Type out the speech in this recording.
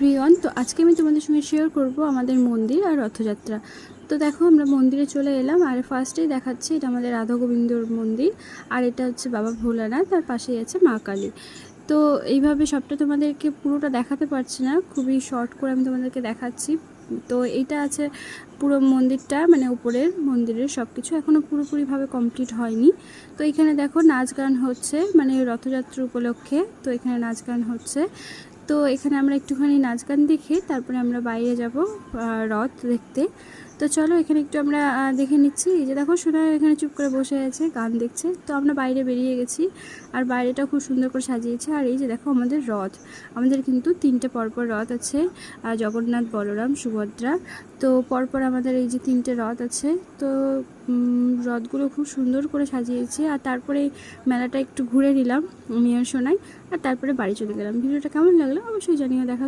Everyone, তো আজকে আমি তোমাদের সঙ্গে শেয়ার করব আমাদের মন্দির আর রথযাত্রা। তো দেখো আমরা মন্দিরে চলে এলাম, আর ফার্স্টেই দেখাচ্ছি এটা আমাদের রাধা গোবিন্দর মন্দির, আর এটা হচ্ছে বাবা ভোলানাথ, তার পাশেই আছে মা কালী। তো এইভাবে সবটা তোমাদেরকে পুরোটা দেখাতে পারছি না, খুবই শর্ট করে আমি তোমাদেরকে দেখাচ্ছি। তো এইটা আছে পুরো মন্দিরটা, মানে উপরের মন্দিরের সব কিছু এখনও পুরোপুরিভাবে কমপ্লিট হয়নি। তো এখানে দেখো নাচ গান হচ্ছে, মানে রথযাত্রা উপলক্ষে। তো এখানে নাচ গান হচ্ছে, তো এখানে আমরা একটুখানি নাচ গান দেখে তারপরে আমরা বাইরে যাব রথ দেখতে। তো চলো এখানে একটু আমরা দেখে নিচ্ছি। এই যে দেখো সোনা এখানে চুপ করে বসে আছে, গান দেখছে। তো আমরা বাইরে বেরিয়ে গেছি, আর বাইরেটা খুব সুন্দর করে সাজিয়েছে। আর এই যে দেখো আমাদের রথ, আমাদের কিন্তু 3টে পরপর রথ আছে, জগন্নাথ, বলরাম, সুভদ্রা। তো পরপর আমাদের এই যে 3টে রথ আছে। তো রথগুলো খুব সুন্দর করে সাজিয়েছে। আর তারপরে মেলাটা একটু ঘুরে নিলাম আমি আর সোনাই, আর তারপরে বাড়ি চলে গেলাম। ভিডিওটা কেমন লাগলো অবশ্যই জানিও। দেখা